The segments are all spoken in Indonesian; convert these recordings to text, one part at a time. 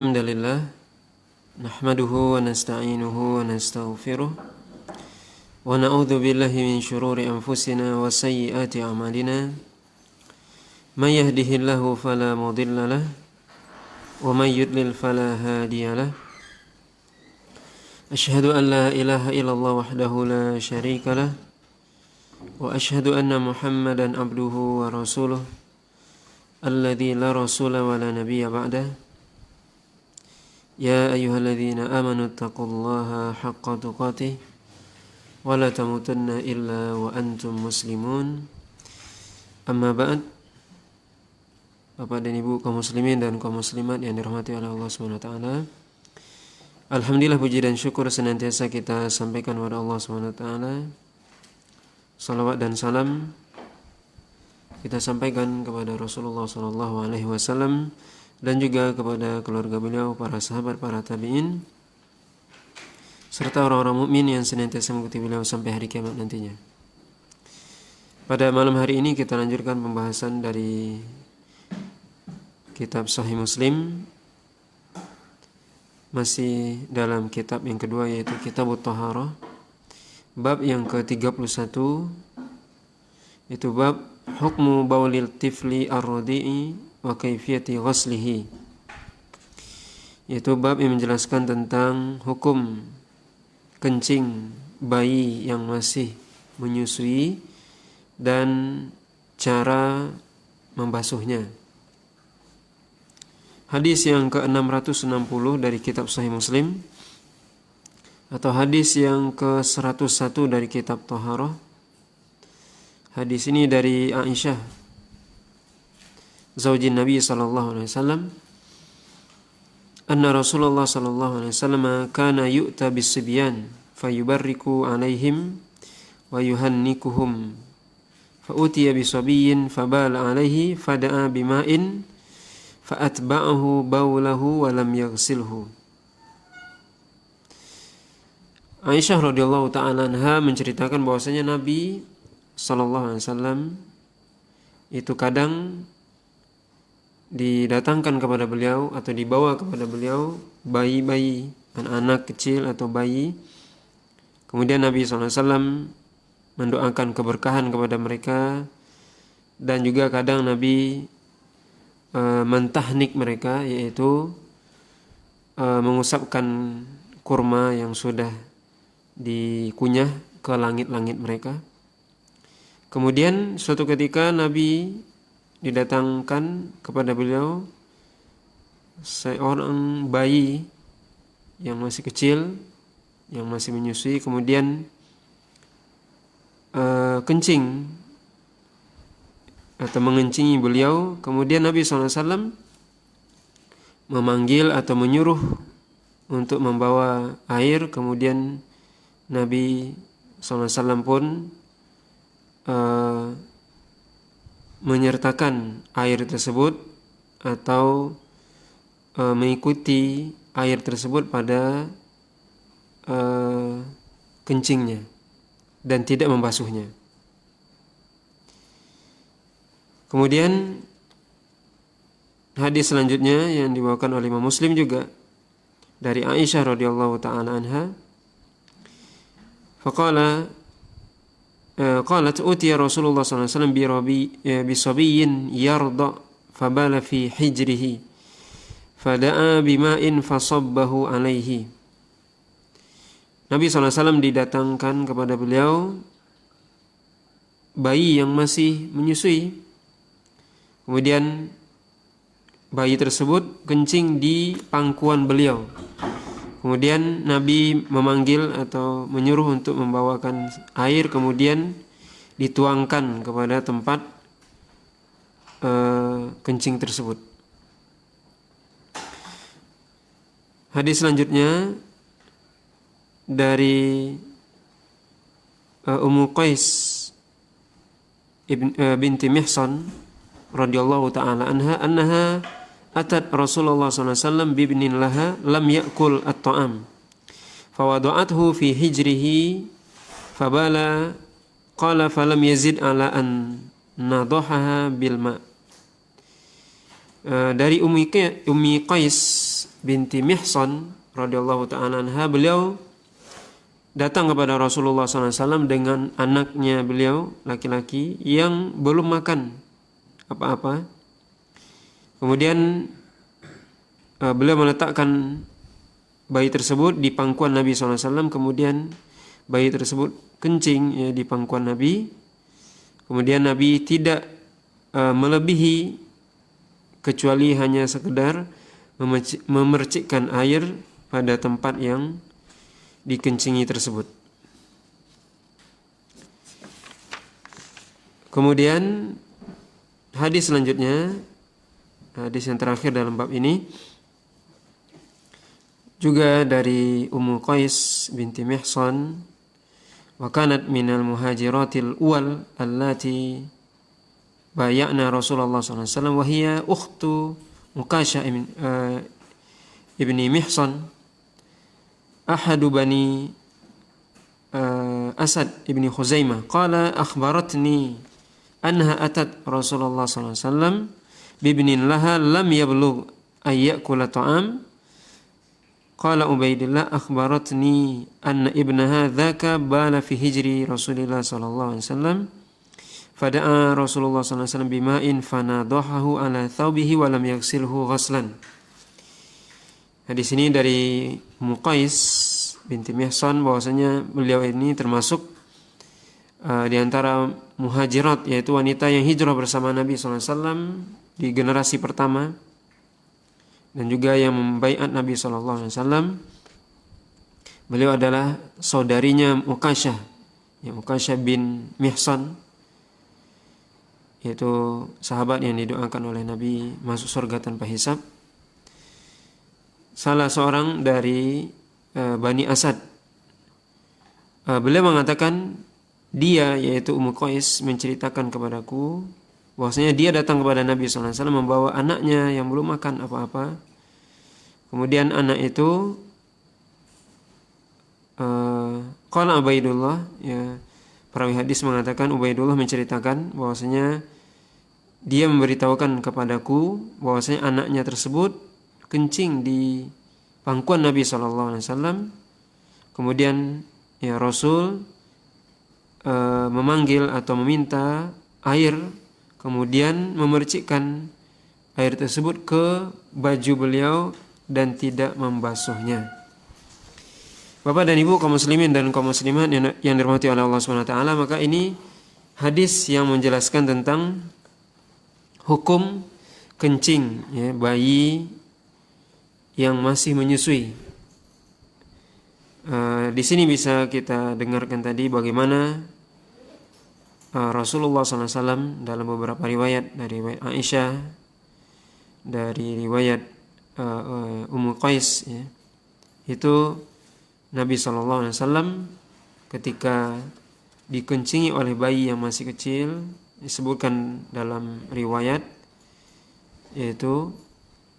Alhamdulillah nahmaduhu wa nasta'inuhu wa nastaghfiruh wa na'udzu billahi min shururi anfusina wa sayyiati a'malina may yahdihillahu fala mudilla lahu wa may yudlil fala hadiya lahu asyhadu an la ilaha illallah wahdahu la syarika lahu wa asyhadu anna Muhammadan abduhu wa rasuluh alladzi la rasula wa la nabiyya ba'dahu. Ya ayyuhalladzina amanu taqullaha haqqa tuqatih wa la tamutunna illa wa antum muslimun. Amma ba'd. Bapak dan Ibu kaum muslimin dan kaum muslimat yang dirahmati oleh Allah Subhanahu wa taala. Alhamdulillah, puji dan syukur senantiasa kita sampaikan kepada Allah Subhanahu wa taala. Salawat dan salam kita sampaikan kepada Rasulullah sallallahu alaihi wasallam dan juga kepada keluarga beliau, para sahabat, para tabi'in, serta orang-orang mukmin yang senantiasa mengikuti beliau sampai hari kiamat nantinya. Pada malam hari ini kita lanjutkan pembahasan dari kitab Sahih Muslim, masih dalam kitab yang kedua, yaitu Kitabut Thaharah, bab yang ke-31, itu bab hukmu baulil tifli ar-radi'i wa kaifiyati ghaslihi, yaitu bab yang menjelaskan tentang hukum kencing bayi yang masih menyusui dan cara membasuhnya. Hadis yang ke-660 dari kitab Sahih Muslim, atau hadis yang ke-101 dari kitab Thaharah. Hadis ini dari Aisyah, zaujin Nabi sallallahu alaihi wasallam, anna Rasulullah sallallahu alaihi wasallam kana yu'ta bis-sibyan fayubarriku alaihim wa yuhannikuhum, fa utiya bisabiyyin fabala alaihi fada'a bima'in fa'atba'ahu baulahu wa lam yaghsilhu. Aisyah radhiyallahu ta'ala anha menceritakan bahwasanya Nabi sallallahu alaihi wasallam itu kadang didatangkan kepada beliau atau dibawa kepada beliau bayi-bayi, anak-anak kecil atau bayi. Kemudian Nabi SAW mendoakan keberkahan kepada mereka, dan juga kadang Nabi mentahnik mereka, yaitu mengusapkan kurma yang sudah dikunyah ke langit-langit mereka. Kemudian suatu ketika Nabi didatangkan kepada beliau seorang bayi yang masih kecil, yang masih menyusui, kemudian kencing atau mengencingi beliau. Kemudian Nabi SAW memanggil atau menyuruh untuk membawa air. Kemudian Nabi SAW pun menyertakan air tersebut atau mengikuti air tersebut pada kencingnya dan tidak membasuhnya. Kemudian hadis selanjutnya yang dibawakan oleh Imam Muslim juga dari Aisyah radhiyallahu taala anha, faqala qalat utiya Rasulullah sallallahu alaihi wasallam bi sabiyyin yarda fabala fi hijrihi fada'a bima'in fasabbahu alaihi. Nabi sallallahu alaihi wasallam didatangkan kepada beliau bayi yang masih menyusui. Kemudian bayi tersebut kencing di pangkuan beliau. Kemudian Nabi memanggil atau menyuruh untuk membawakan air, kemudian dituangkan kepada tempat kencing tersebut. Hadis selanjutnya dari Ummu Qais binti Mihsan radhiyallahu ta'ala anha atat Rasulullah sallallahu alaihi wasallam bibnin laha lam ya'kul at-ta'am fawada'athu fi hijrihi fabala qala falam yazid ala an nadahaha bil ma. Dari Ummi Qais binti Mihsan radhiyallahu ta'ala anha, beliau datang kepada Rasulullah SAW dengan anaknya beliau laki-laki yang belum makan apa-apa. Kemudian beliau meletakkan bayi tersebut di pangkuan Nabi SAW. Kemudian bayi tersebut kencing ya, di pangkuan Nabi. Kemudian Nabi tidak melebihi kecuali hanya sekedar memercikkan air pada tempat yang dikencingi tersebut. Kemudian hadis selanjutnya, hadis yang terakhir dalam bab ini, juga dari Ummu Qais binti Mihsan, wa kanat minal muhajiratil uwal allati bay'na Rasulullah SAW, wa hiya ukhtu Mukasha ibni Mihsan, ahadu bani Asad ibni Khuzaimah. Qala akhbaratni anha atat Rasulullah SAW bibnin laha lam yablugh ayyakula ta'am. Qala Ubaidillah akhbaratni anna ibnaha dhaka bala fi hijri Rasulillah sallallahu alaihi wasallam fada'a Rasulullah sallallahu alaihi wasallam bima'in fanadahahu ala thawbihi wa lam yaghsilhu ghaslan. Hadis ini dari Muqais binti Mihsan, bahwasanya beliau ini termasuk di antara muhajirat, yaitu wanita yang hijrah bersama Nabi sallallahu alaihi wasallam di generasi pertama, dan juga yang membaiat Nabi SAW. Beliau adalah saudarinya Muqasyah, ya, Muqasyah bin Mihsan, yaitu sahabat yang didoakan oleh Nabi masuk surga tanpa hisab. Salah seorang dari Bani Asad. Beliau mengatakan, dia, yaitu Ummu Qais, menceritakan kepadaku bahwasanya dia datang kepada Nabi SAW membawa anaknya yang belum makan apa-apa. Kemudian anak itu qala Ubaidullah, ya, perawi hadis mengatakan Ubaidullah menceritakan bahwasanya dia memberitahukan kepadaku bahwasanya anaknya tersebut kencing di pangkuan Nabi SAW. Kemudian ya Rasul memanggil atau meminta air, kemudian memercikkan air tersebut ke baju beliau dan tidak membasuhnya. Bapak dan Ibu kaum muslimin dan kaum muslimat yang dirahmati oleh Allah SWT, maka ini hadis yang menjelaskan tentang hukum kencing, ya, bayi yang masih menyusui. Di sini bisa kita dengarkan tadi bagaimana Rasulullah SAW dalam beberapa riwayat, dari riwayat Aisyah, dari riwayat Ummu Qais, ya, itu Nabi SAW ketika dikencingi oleh bayi yang masih kecil, disebutkan dalam riwayat, yaitu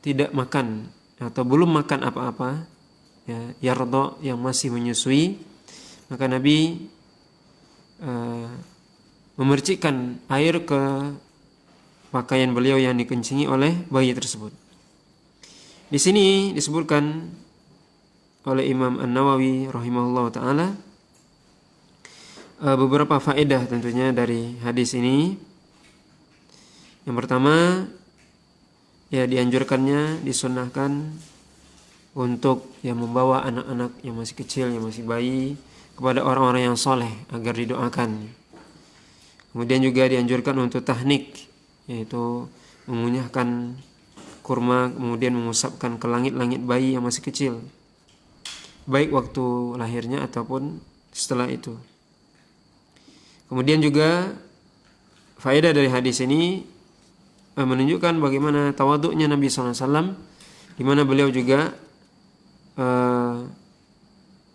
tidak makan atau belum makan apa-apa, ya, yardo, yang masih menyusui, maka Nabi memercikkan air ke pakaian beliau yang dikencingi oleh bayi tersebut. Di sini disebutkan oleh Imam An-Nawawi rahimahullah ta'ala beberapa faedah tentunya dari hadis ini. Yang pertama, ya, dianjurkannya, disunnahkan untuk yang membawa anak-anak yang masih kecil, yang masih bayi, kepada orang-orang yang soleh agar didoakan. Kemudian juga dianjurkan untuk tahnik, yaitu mengunyahkan kurma kemudian mengusapkan ke langit-langit bayi yang masih kecil, baik waktu lahirnya ataupun setelah itu. Kemudian juga faedah dari hadis ini menunjukkan bagaimana tawaduknya Nabi SAW, di mana beliau juga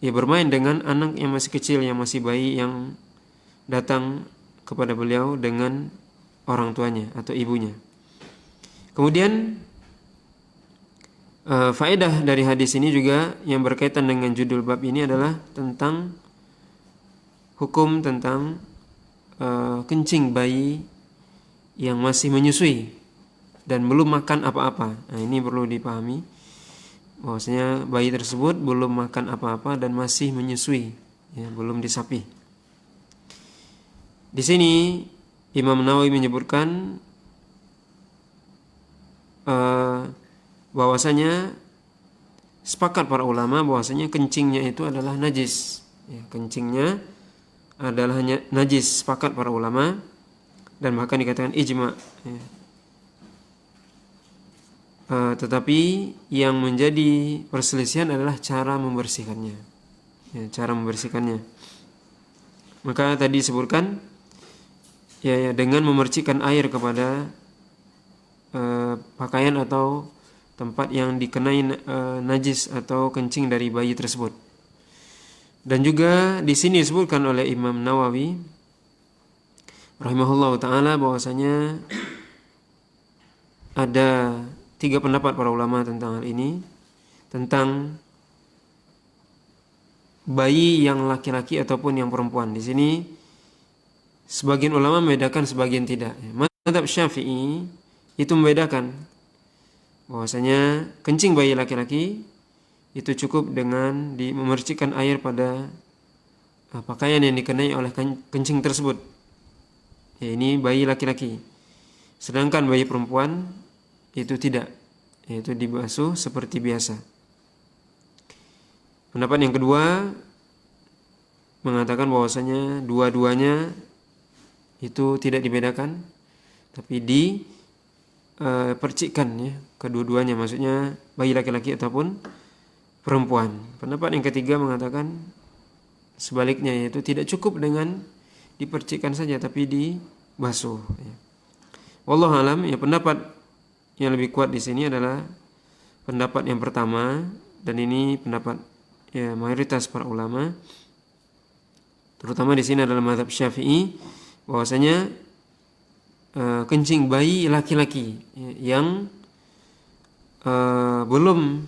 bermain dengan anak yang masih kecil, yang masih bayi, yang datang kepada beliau dengan orang tuanya atau ibunya. Kemudian faedah dari hadis ini juga yang berkaitan dengan judul bab ini adalah tentang hukum tentang kencing bayi yang masih menyusui dan belum makan apa-apa. Nah, ini perlu dipahami bahwasanya bayi tersebut belum makan apa-apa dan masih menyusui, ya, belum disapih. Di sini Imam Nawawi menyebutkan bahwasanya sepakat para ulama bahwasanya kencingnya itu adalah najis. Ya, kencingnya adalah najis, sepakat para ulama, dan bahkan dikatakan ijma. Ya. Tetapi yang menjadi perselisihan adalah cara membersihkannya. Ya, cara membersihkannya. Maka tadi disebutkan ya dengan memercikkan air kepada pakaian atau tempat yang dikenai najis atau kencing dari bayi tersebut. Dan juga di sini disebutkan oleh Imam Nawawi rahimahullah taala bahwasanya ada 3 pendapat para ulama tentang hal ini, tentang bayi yang laki-laki ataupun yang perempuan. Di sini sebagian ulama membedakan, sebagian tidak. Mazhab Syafi'i itu membedakan bahwasanya kencing bayi laki-laki itu cukup dengan memercikkan air pada pakaian yang dikenai oleh kencing tersebut. Ya, ini bayi laki-laki. Sedangkan bayi perempuan itu tidak, yaitu dibasuh seperti biasa. Pendapat yang kedua mengatakan bahwasanya dua-duanya itu tidak dibedakan, tapi percikkan, ya, kedua-duanya, maksudnya bayi laki-laki ataupun perempuan. Pendapat yang ketiga mengatakan sebaliknya, yaitu tidak cukup dengan dipercikkan saja tapi dibasuh. Ya. Wallahu alam, ya, pendapat yang lebih kuat di sini adalah pendapat yang pertama, dan ini pendapat ya mayoritas para ulama, terutama di sini adalah mazhab Syafi'i, bahwasanya kencing bayi laki-laki yang belum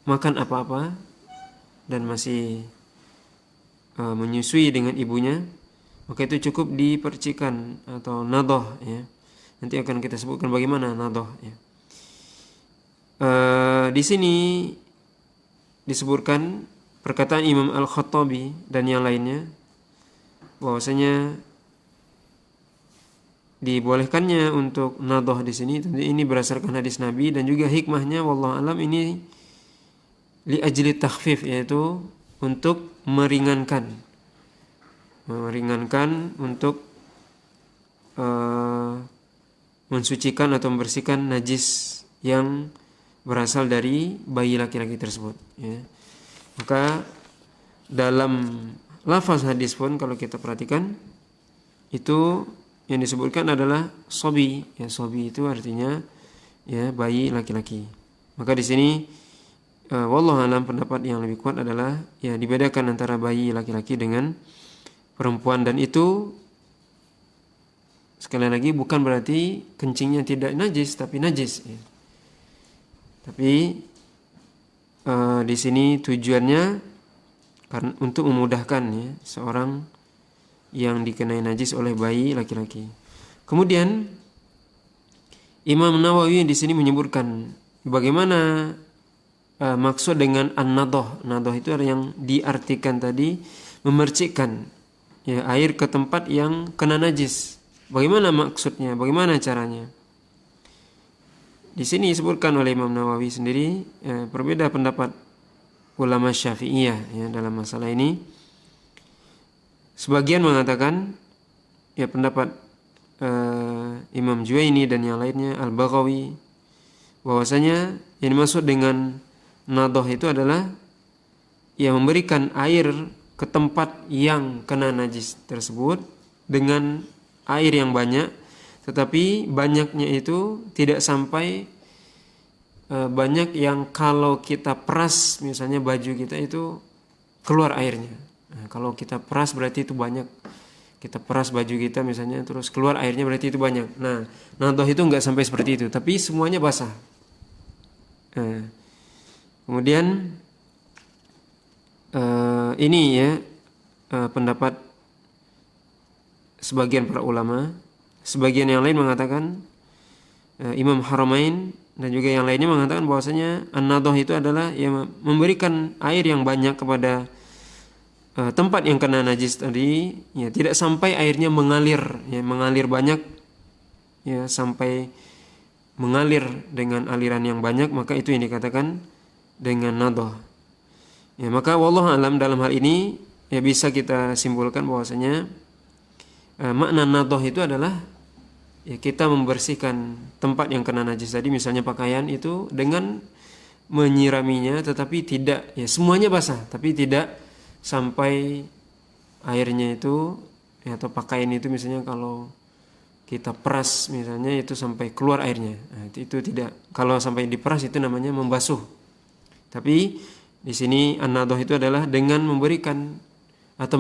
makan apa-apa dan masih menyusui dengan ibunya, maka itu cukup dipercikan atau nadhah, ya. Nanti akan kita sebutkan bagaimana nadhah, ya. Di sini disebutkan perkataan Imam Al-Khattabi dan yang lainnya bahwasanya dibolehkannya untuk nadhah di sini. Ini berdasarkan hadis Nabi, dan juga hikmahnya wallahu alam ini li ajli takhfif, yaitu untuk meringankan untuk mensucikan atau membersihkan najis yang berasal dari bayi laki-laki tersebut, ya. Maka dalam lafaz hadis pun kalau kita perhatikan itu yang disebutkan adalah sobi, ya. Sobi itu artinya ya bayi laki-laki. Maka di sini wallahu alam pendapat yang lebih kuat adalah ya dibedakan antara bayi laki-laki dengan perempuan, dan itu sekali lagi bukan berarti kencingnya tidak najis, tapi najis, ya. Tapi di sini tujuannya karena untuk memudahkan, ya, seorang yang dikenai najis oleh bayi laki-laki. Kemudian Imam Nawawi di sini menyebutkan bagaimana maksud dengan an-nadhah. Nadhah itu yang diartikan tadi memercikkan, ya, air ke tempat yang kena najis. Bagaimana maksudnya? Bagaimana caranya? Di sini disebutkan oleh Imam Nawawi sendiri berbeda pendapat ulama Syafi'iyah, ya, dalam masalah ini. Sebagian mengatakan, ya, pendapat Imam Juwaini dan yang lainnya, Al-Baghawi, bahwasanya yang dimaksud dengan nadhah itu adalah ya memberikan air ke tempat yang kena najis tersebut dengan air yang banyak, tetapi banyaknya itu tidak sampai banyak yang kalau kita peras misalnya baju kita itu keluar airnya. Nah, kalau kita peras berarti itu banyak. Kita peras baju kita misalnya terus keluar airnya berarti itu banyak. Nah, nadhah itu enggak sampai seperti itu, tapi semuanya basah. Kemudian ini, ya, pendapat sebagian para ulama. Sebagian yang lain mengatakan Imam Haramain dan juga yang lainnya mengatakan bahwasanya an-nadhah itu adalah memberikan air yang banyak kepada tempat yang kena najis tadi, ya tidak sampai airnya mengalir, ya mengalir banyak, ya sampai mengalir dengan aliran yang banyak, maka itu yang dikatakan dengan nadhah. Ya, maka wallahu alam dalam hal ini ya bisa kita simpulkan bahwasanya makna nadhah itu adalah ya kita membersihkan tempat yang kena najis tadi, misalnya pakaian itu dengan menyiraminya, tetapi tidak ya semuanya basah, tapi tidak sampai airnya itu ya, atau pakaian itu misalnya kalau kita peras misalnya itu sampai keluar airnya. Nah, itu tidak. Kalau sampai diperas itu namanya membasuh. Tapi di sini an-nadhah itu adalah dengan memberikan atau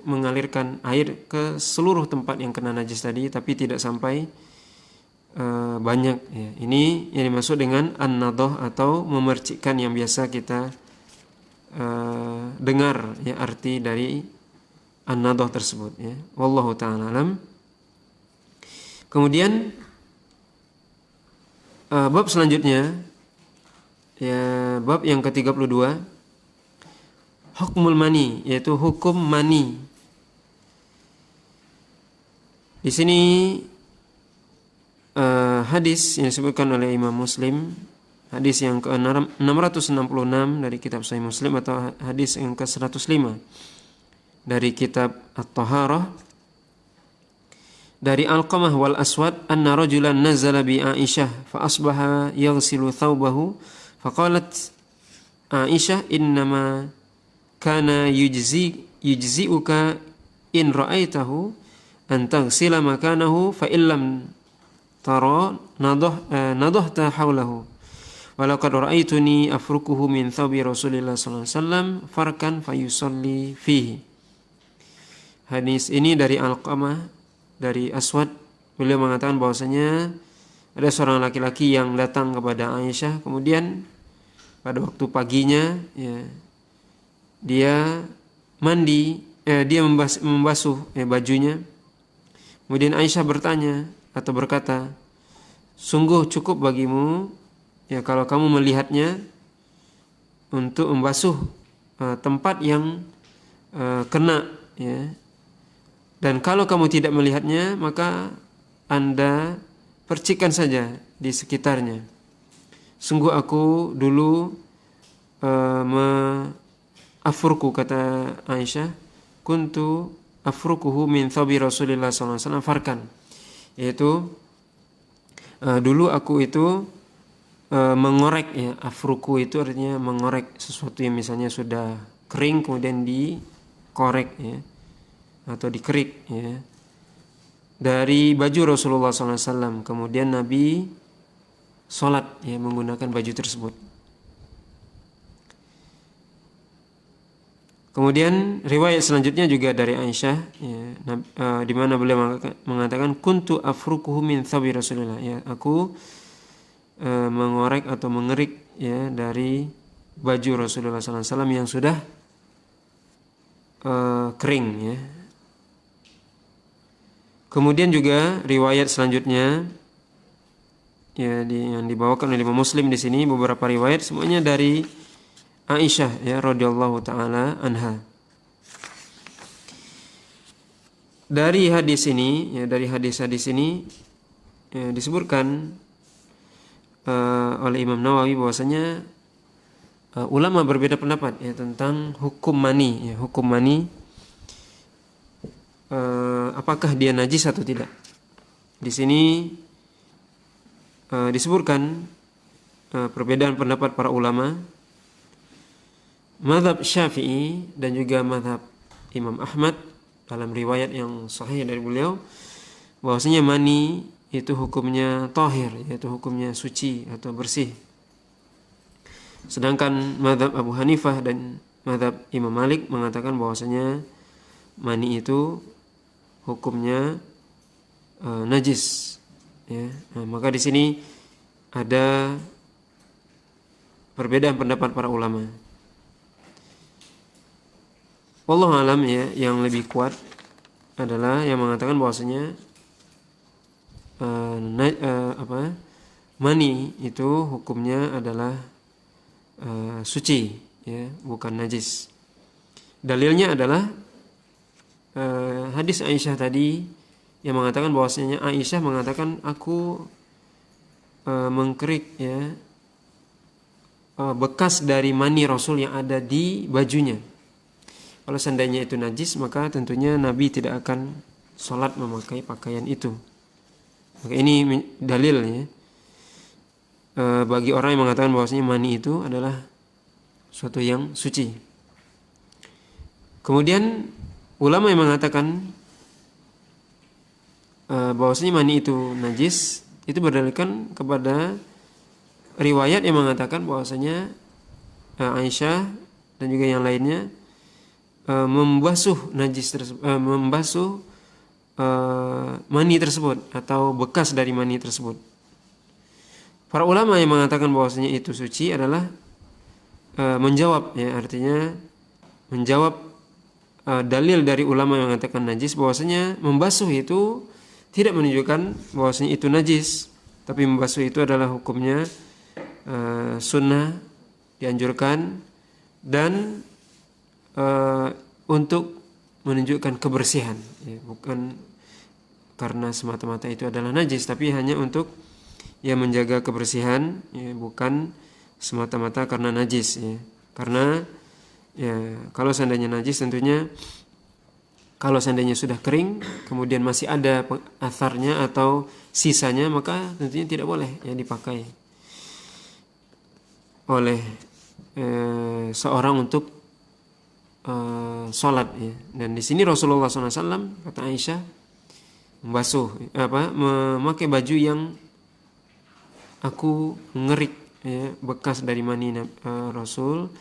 mengalirkan air ke seluruh tempat yang kena najis tadi, tapi tidak sampai banyak. Ya. Ini yang dimaksud dengan an-nadhah atau memercikkan yang biasa kita dengar ya arti dari an-nadhah tersebut. Ya. Wallahu ta'ala alam. Kemudian bab selanjutnya ya bab yang ke-32 hukmul mani, yaitu hukum mani. Di sini hadis yang disebutkan oleh Imam Muslim, hadis yang ke-666 dari kitab Sahih Muslim, atau hadis yang ke-105 dari kitab At-Taharah, dari Alqamah wal Aswad anna rajulan nazala bi Aisyah fa asbaha yaghsilu thawbahu faqalat Aisyah innama kana yujzi'uka in ra'aitahu an taghsila makanahu fa illam tara nadahta hawlahu walaqad ra'aituni afrukuhu min thawbi Rasulillah sallallahu alaihi wasallam farkan fayusalli fihi. Hadis ini dari Alqamah dari Aswad, beliau mengatakan bahwasanya ada seorang laki-laki yang datang kepada Aisyah, kemudian pada waktu paginya ya, dia mandi, dia membasuh bajunya. Kemudian Aisyah bertanya atau berkata, sungguh cukup bagimu ya kalau kamu melihatnya untuk membasuh tempat yang kena ya. Dan kalau kamu tidak melihatnya, maka Anda percikan saja di sekitarnya. Sungguh aku dulu afurku, kata Aisyah, kuntu afrukuhu min thawbi Rasulillah SAW farkan. Yaitu dulu aku itu mengorek ya, afruku itu artinya mengorek sesuatu yang misalnya sudah kering kemudian dikorek ya, atau dikerik ya, dari baju Rasulullah SAW. Kemudian Nabi sholat ya menggunakan baju tersebut. Kemudian riwayat selanjutnya juga dari Aisyah ya, di mana beliau mengatakan kuntu afrukuhu min thawbi Rasulillah ya, aku mengorek atau mengerik ya dari baju Rasulullah SAW yang sudah kering ya. Kemudian juga riwayat selanjutnya ya yang dibawakan oleh Imam Muslim di sini, beberapa riwayat semuanya dari Aisyah ya radhiyallahu taala anha. Dari hadis ini ya, dari hadis-hadis ini ya, disebutkan oleh Imam Nawawi bahwasanya ulama berbeda pendapat ya tentang hukum mani ya, hukum mani apakah dia najis atau tidak. Di sini disebutkan perbedaan pendapat para ulama. Mazhab Syafi'i dan juga mazhab Imam Ahmad dalam riwayat yang sahih dari beliau bahwasanya mani itu hukumnya tahir, yaitu hukumnya suci atau bersih. Sedangkan mazhab Abu Hanifah dan mazhab Imam Malik mengatakan bahwasanya mani itu hukumnya najis ya. Nah, maka di sini ada perbedaan pendapat para ulama. Wallahu alam ya, yang lebih kuat adalah yang mengatakan bahwasanya mani itu hukumnya adalah suci, ya, bukan najis. Dalilnya adalah hadis Aisyah tadi yang mengatakan bahwasanya Aisyah mengatakan aku mengkerik, ya, bekas dari mani Rasul yang ada di bajunya. Kalau seandainya itu najis, maka tentunya Nabi tidak akan sholat memakai pakaian itu. Maka ini dalilnya bagi orang yang mengatakan bahwasanya mani itu adalah suatu yang suci. Kemudian ulama yang mengatakan bahwasanya mani itu najis itu berdalilkan kepada riwayat yang mengatakan bahwasanya Aisyah dan juga yang lainnya membasuh najis tersebut, membasuh mani tersebut atau bekas dari mani tersebut. Para ulama yang mengatakan bahwasanya itu suci adalah menjawab, ya, artinya menjawab dalil dari ulama yang mengatakan najis, bahwasanya membasuh itu tidak menunjukkan bahwasanya itu najis, tapi membasuh itu adalah hukumnya sunnah, dianjurkan, dan untuk menunjukkan kebersihan, ya, bukan karena semata-mata itu adalah najis, tapi hanya untuk ya menjaga kebersihan, ya, bukan semata-mata karena najis, ya. Karena ya kalau seandainya najis tentunya kalau seandainya sudah kering kemudian masih ada atharnya atau sisanya, maka tentunya tidak boleh ya dipakai oleh seorang untuk sholat, ya. Dan di sini Rasulullah SAW, kata Aisyah, memakai baju yang aku ngerik, ya, bekas dari mani Rasul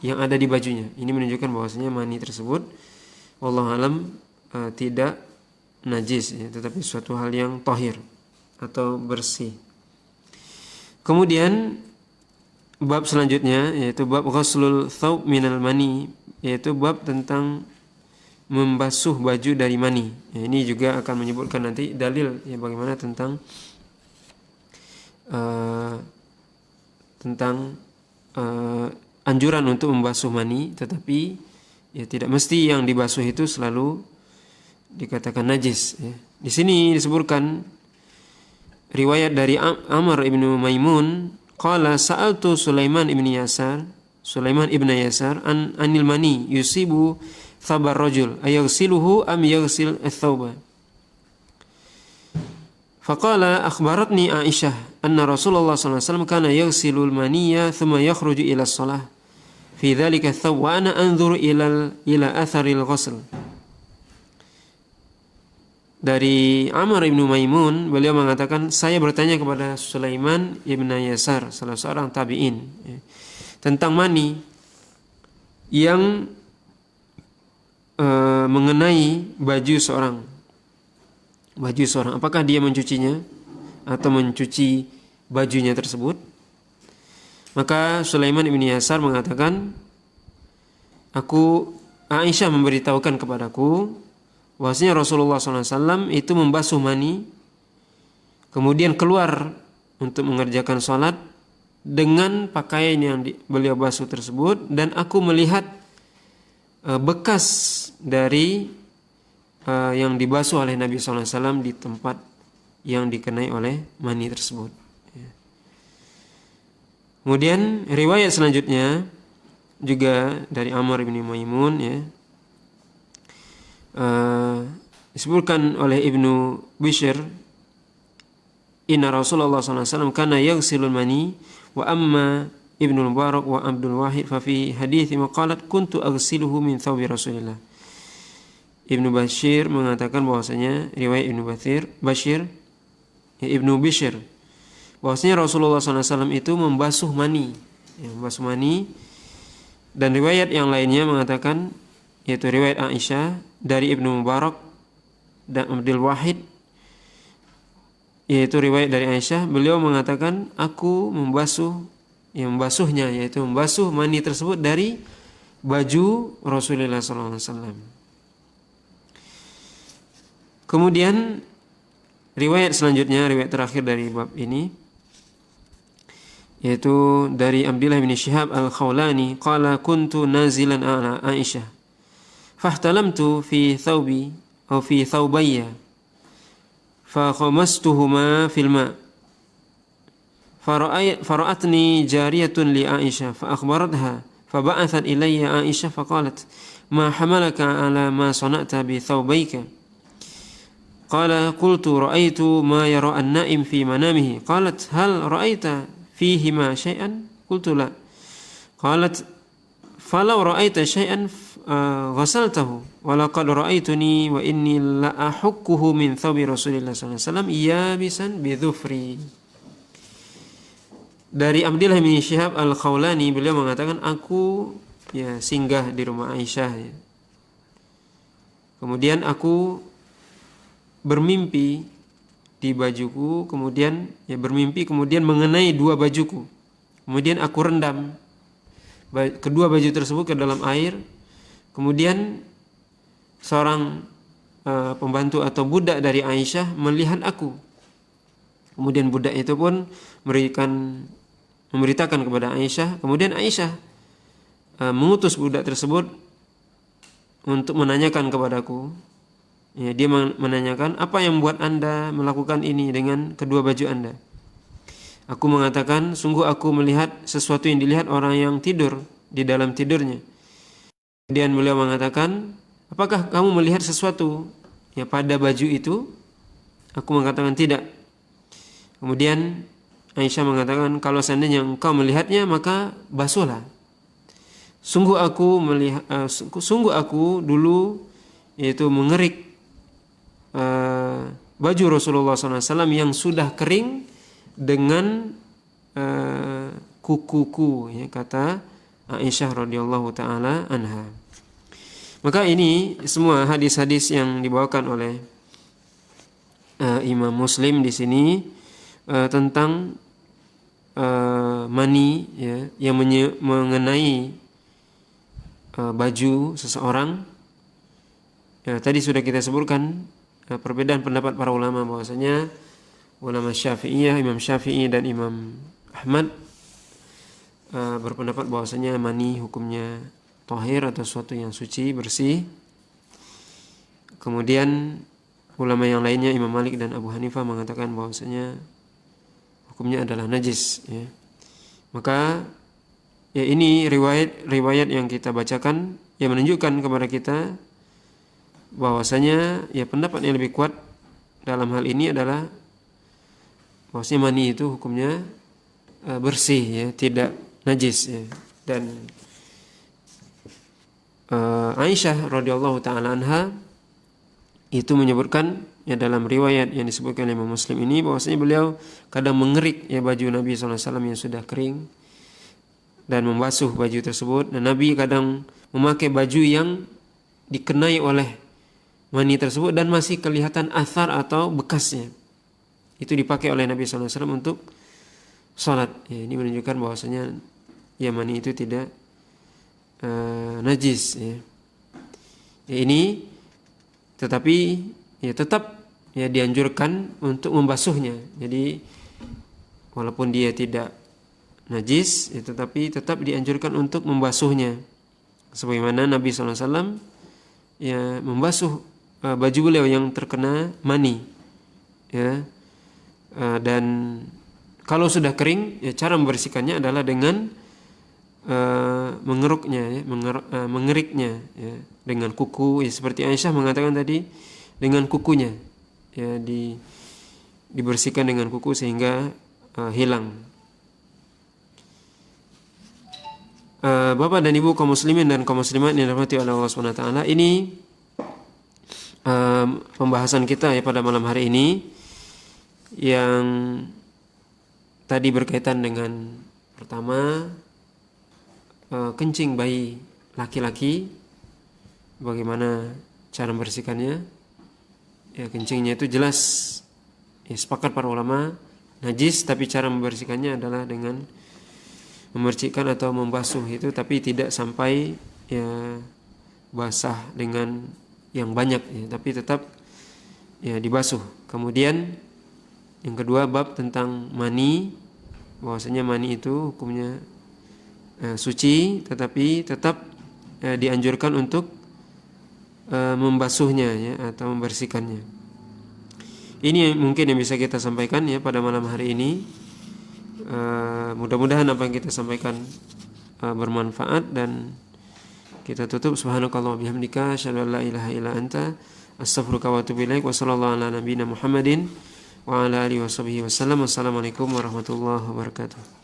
yang ada di bajunya. Ini menunjukkan bahwasanya mani tersebut wallahu alam tidak najis, ya, tetapi suatu hal yang tahir atau bersih. Kemudian bab selanjutnya yaitu bab ghuslul thawb minal mani, yaitu bab tentang membasuh baju dari mani. Ya, ini juga akan menyebutkan nanti dalil, ya, bagaimana tentang anjuran untuk membasuh mani, tetapi ya tidak mesti yang dibasuh itu selalu dikatakan najis, ya. Di sini disebutkan riwayat dari Amr ibnu Maimun qala sa'altu Sulaiman ibn Yasar anil mani yusibu thabar rajul ayaghsiluhu am yaghsil ath-thawba. Faqala akhbaratni Aisyah anna Rasulullah sallallahu alaihi wasallam kana yaghsilul maniyya thumma yakhruju ila shalah fi dhalika ath-thawb wa ana anzuru ila atharil ghusl. Dari Amr ibn Maimun, beliau mengatakan saya bertanya kepada Sulaiman ibn Yasar, salah seorang tabi'in, ya, tentang mani yang mengenai baju seorang, apakah dia mencucinya atau mencuci bajunya tersebut. Maka Sulaiman ibn Yasar mengatakan, Aisyah memberitahukan kepadaku bahwasanya Rasulullah SAW itu membasuh mani, kemudian keluar untuk mengerjakan sholat dengan pakaian yang beliau basuh tersebut, dan aku melihat bekas dari yang dibasuh oleh Nabi SAW di tempat yang dikenai oleh mani tersebut. Kemudian riwayat selanjutnya juga dari Amr bin Maimun, ya, disebutkan oleh Ibnu Bishr, inna Rasulullah SAW kana yaghsilul mani wa amma Ibnu Mubarak wa Abdul Wahid fa fi hadithi maqalat kuntu aghsiluhu min thawbi Rasulillah. Ibnu Bashir mengatakan bahwasanya riwayat Ibnu Bishr bahwasanya Rasulullah SAW itu membasuh mani, ya, membasuh mani. Dan riwayat yang lainnya mengatakan, yaitu riwayat Aisyah dari Ibnu Mubarak dan Abdul Wahid, yaitu riwayat dari Aisyah, beliau mengatakan aku membasuhnya, yaitu membasuh mani tersebut dari baju Rasulullah SAW. Kemudian riwayat selanjutnya, riwayat terakhir dari bab ini, yaitu dari Abdullah bin Syihab al-Khawlani qala kuntu nazilan ala Aisyah fahtalamtu fi thawbi atau fi thawbayya fa khamastuhuma fil ma fara'atni jariyatun li Aisyah fa akhbaratha fa ba'athat ilayya Aisyah fa qalat ma hamalaka ala ma sana'ta bi thawbayka qala qultu ra'aytu ma yara an-na'im fi manamihi qalat hal ra'aita fihima syai'an qultu la qalat falau ra'aita syai'an ghasaltahu wa laqad ra'aituni wa inni la ahukkuhu min thawbi Rasulillah sallallahu alaihi wasallam yabisan bi dhufri. Dari Abdullah bin Syihab al-Khawlani, beliau mengatakan aku singgah di rumah Aisyah ya. Kemudian aku bermimpi di bajuku, kemudian bermimpi kemudian mengenai dua bajuku. Kemudian aku rendam kedua baju tersebut ke dalam air. Kemudian seorang pembantu atau budak dari Aisyah melihat aku. Kemudian budak itu pun memberitakan kepada Aisyah. Kemudian Aisyah mengutus budak tersebut untuk menanyakan kepadaku. Ya, dia menanyakan, apa yang membuat Anda melakukan ini dengan kedua baju Anda? Aku mengatakan, sungguh aku melihat sesuatu yang dilihat orang yang tidur di dalam tidurnya. Kemudian beliau mengatakan, apakah kamu melihat sesuatu pada baju itu? Aku mengatakan tidak. Kemudian Aisyah mengatakan, kalau seandainya engkau melihatnya maka basuhlah. Sungguh aku dulu yaitu mengerik baju Rasulullah SAW yang sudah kering dengan kukuku, kata Aisyah radhiyallahu taala anha. Maka ini semua hadis-hadis yang dibawakan oleh Imam Muslim di sini tentang mani yang mengenai baju seseorang. Tadi sudah kita sebutkan perbedaan pendapat para ulama, bahwasanya ulama Syafi'iyah, Imam Syafi'i dan Imam Ahmad berpendapat bahwasanya mani hukumnya thahir atau sesuatu yang suci, bersih. Kemudian ulama yang lainnya Imam Malik dan Abu Hanifah mengatakan bahwasanya hukumnya adalah najis ya. Maka ini riwayat yang kita bacakan yang menunjukkan kepada kita bahwasanya pendapat yang lebih kuat dalam hal ini adalah bahwasanya mani itu hukumnya bersih tidak najis ya. Dan Aisyah radhiyallahu taala anha itu menyebutkan dalam riwayat yang disebutkan oleh Imam Muslim ini bahwasanya beliau kadang mengerik baju Nabi sallallahu alaihi wasallam yang sudah kering dan membasuh baju tersebut, dan Nabi kadang memakai baju yang dikenai oleh mani tersebut dan masih kelihatan athar atau bekasnya. Itu dipakai oleh Nabi sallallahu alaihi wasallam untuk salat. Ini menunjukkan bahwasanya mani itu tidak najis ya. Ini tetapi tetap dianjurkan untuk membasuhnya. Jadi walaupun dia tidak najis tetapi tetap dianjurkan untuk membasuhnya. Sebagaimana Nabi sallallahu alaihi wasallam membasuh baju beliau yang terkena mani dan kalau sudah kering cara membersihkannya adalah dengan mengeriknya dengan kuku seperti Aisyah mengatakan tadi, dengan kukunya dibersihkan dengan kuku sehingga hilang. Bapak dan Ibu kaum muslimin dan kaum muslimat yang dirahmati oleh Allah Subhanahu wa taala, ini pembahasan kita pada malam hari ini yang tadi berkaitan dengan pertama kencing bayi laki-laki, bagaimana cara membersihkannya. Kencingnya itu jelas sepakat para ulama najis, tapi cara membersihkannya adalah dengan memercikkan atau membasuh itu, tapi tidak sampai basah dengan yang banyak tapi tetap dibasuh. Kemudian yang kedua bab tentang mani, bahwasanya mani itu hukumnya suci, tetapi tetap dianjurkan untuk membasuhnya ya, atau membersihkannya. Ini mungkin yang bisa kita sampaikan ya pada malam hari ini. Mudah-mudahan apa yang kita sampaikan bermanfaat, dan kita tutup subhanakallah bihamdika asyhadu an la ilaha illa anta astaghfiruka wa atubu ilaik wa sallallahu ala nabiyyina Muhammadin wa ala alihi washabihi wasallam. Wassalamualaikum warahmatullahi wabarakatuh.